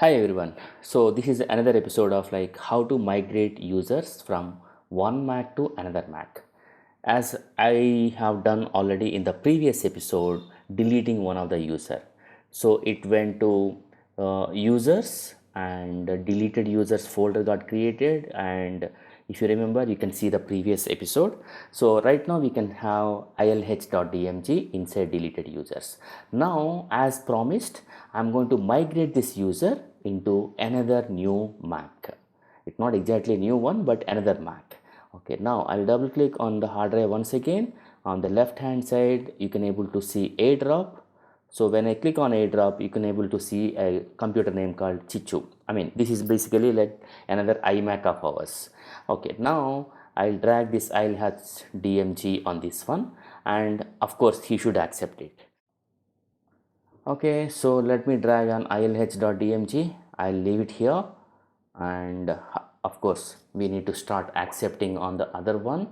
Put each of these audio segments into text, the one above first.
Hi everyone. So this is another episode of like how to migrate users from one Mac to another Mac. As I have done already in the previous episode, deleting one of the user. So it went to users and deleted users folder got created, and if you remember you can see the previous episode. So right now we can have ilh.dmg inside deleted users. Now as promised, I'm going to migrate this user into another new Mac. It's not exactly a new one but another Mac. Okay, now I'll double click on the hard drive once again. On the left hand side you can able to see AirDrop. So when I click on AirDrop, you can able to see a computer name called Chichu. I mean, this is basically like another iMac of ours. Okay, now I'll drag this ILH DMG on this one, and of course he should accept it. Okay, so let me drag on ilh.dmg. I'll leave it here, and of course we need to start accepting on the other one.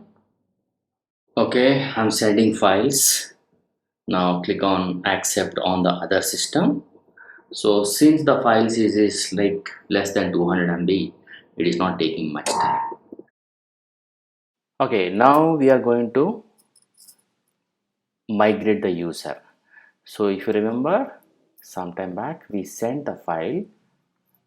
Okay, I'm sending files. Now click on accept on the other system. So since the file size is like less than 200 MB, it is not taking much time. Okay, now we are going to migrate the user. So if you remember, sometime back we sent the file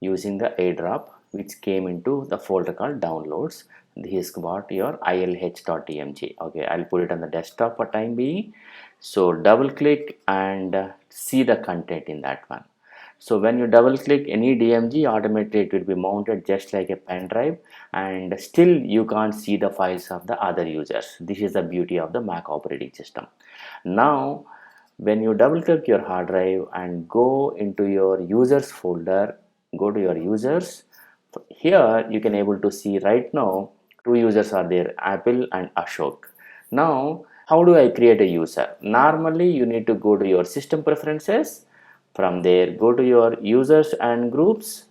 using the airdrop which came into the folder called downloads. This is what your ilh.dmg. Okay, I'll put it on the desktop for time being. So double click and see the content in that one. So when you double click any DMG, automatically it will be mounted just like a pen drive, and still you can't see the files of the other users. This is the beauty of the Mac operating system. Now when you double click your hard drive and go into your users folder, go to your users. Here you can able to see right now two users are there, Apple and Ashok. Now how do I create a user? Normally you need to go to your system preferences. From there go to your users and groups,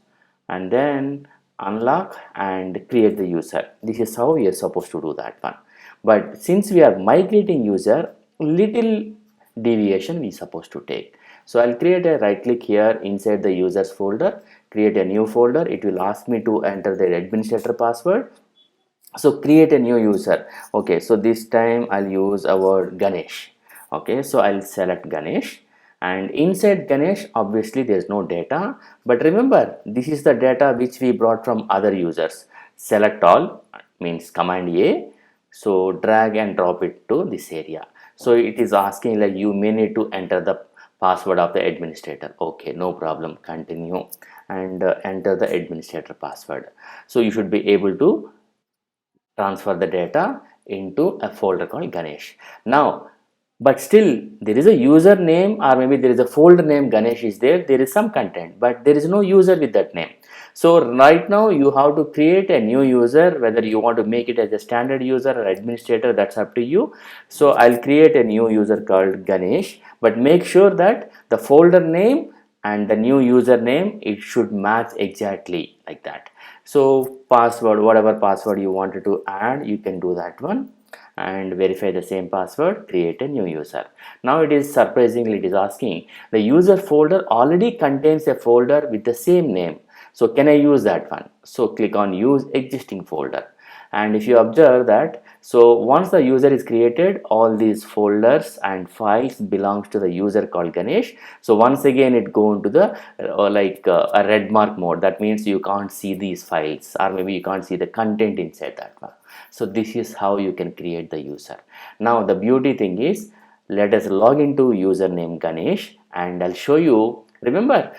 and then unlock and create the user. This is how we are supposed to do that one. But since we are migrating user, little deviation we supposed to take. So I'll create a right click here inside the users folder, create a new folder. It will ask me to enter the administrator password. So create a new user. Okay, so this time I'll use our Ganesh. Okay, so I'll select Ganesh, and inside Ganesh obviously there's no data, but remember this is the data which we brought from other users. Select all means command A. So drag and drop it to this area. So it is asking like you may need to enter the password of the administrator. Okay, no problem, continue, and enter the administrator password. So you should be able to transfer the data into a folder called Ganesh. Now, but still there is a user name, or maybe there is a folder name Ganesh is there, there is some content, but there is no user with that name. So right now you have to create a new user, whether you want to make it as a standard user or administrator, that's up to you. So I'll create a new user called Ganesh, but make sure that the folder name and the new username, it should match exactly like that. So password, whatever password you wanted to add, you can do that one, and verify the same password, create a new user. Now it is surprisingly it is asking the user folder already contains a folder with the same name, so can I use that one? So click on use existing folder, and if you observe that, so once the user is created, all these folders and files belongs to the user called Ganesh. So once again it go into the a red mark mode. That means you can't see these files, or maybe you can't see the content inside that one. So this is how you can create the user. Now the beauty thing is, let us log into username Ganesh, and I'll show you. Remember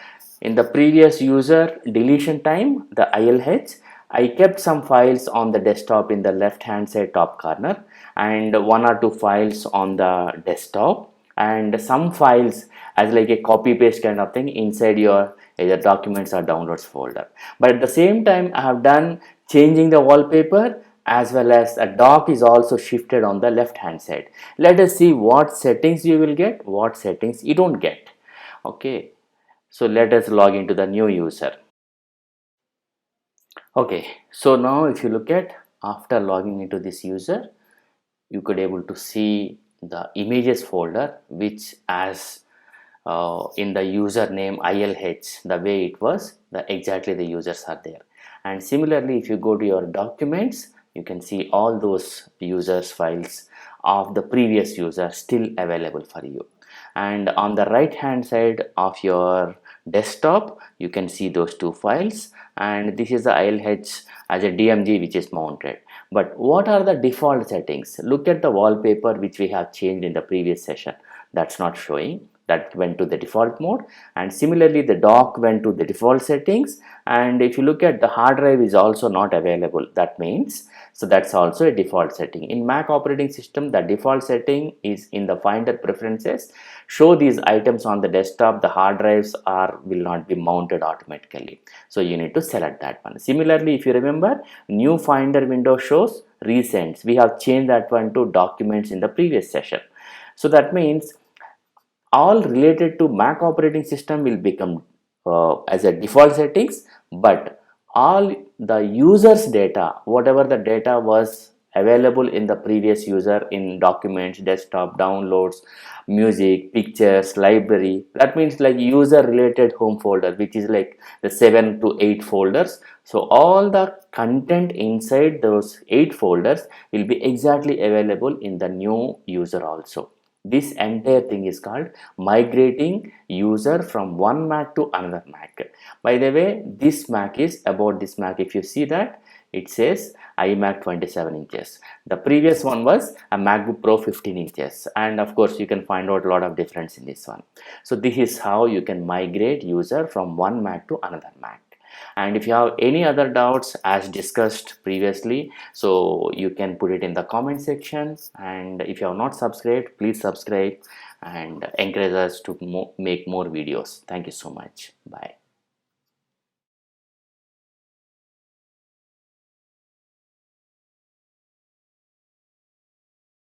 in the previous user deletion time, the ILH, I kept some files on the desktop in the left hand side top corner, and one or two files on the desktop, and some files as like a copy paste kind of thing inside your either documents or downloads folder. But at the same time I have done changing the wallpaper, as well as a dock is also shifted on the left hand side. Let us see what settings you will get, what settings you don't get. Okay, so let us log into the new user. Okay, so now if you look at, after logging into this user, you could able to see the images folder which as in the username ILH, the way it was, exactly the users are there. And similarly, if you go to your documents, you can see all those users files of the previous user still available for you. And on the right hand side of your desktop, you can see those two files, and this is the ILH as a DMG which is mounted. But what are the default settings? Look at the wallpaper which we have changed in the previous session. That's not showing. That went to the default mode, and similarly the dock went to the default settings. And if you look at the hard drive is also not available, that means, so that's also a default setting. In Mac operating system, the default setting is in the Finder preferences. Show these items on the desktop, the hard drives will not be mounted automatically, so you need to select that one. Similarly, if you remember, new Finder window shows recents. We have changed that one to documents in the previous session. So that means all related to Mac operating system will become as a default settings, but all the users data, whatever the data was available in the previous user in documents, desktop, downloads, music, pictures, library, that means like user related home folder, which is like the 7 to 8 folders. So all the content inside those 8 folders will be exactly available in the new user also. This entire thing is called migrating user from one Mac to another Mac. By the way, this Mac is about this Mac. If you see that, it says iMac 27 inches. The previous one was a MacBook Pro 15 inches. And of course, you can find out a lot of difference in this one. So this is how you can migrate user from one Mac to another Mac. And if you have any other doubts as discussed previously, so you can put it in the comment section. And if you have not subscribed, please subscribe and encourage us to make more videos. Thank you so much. Bye.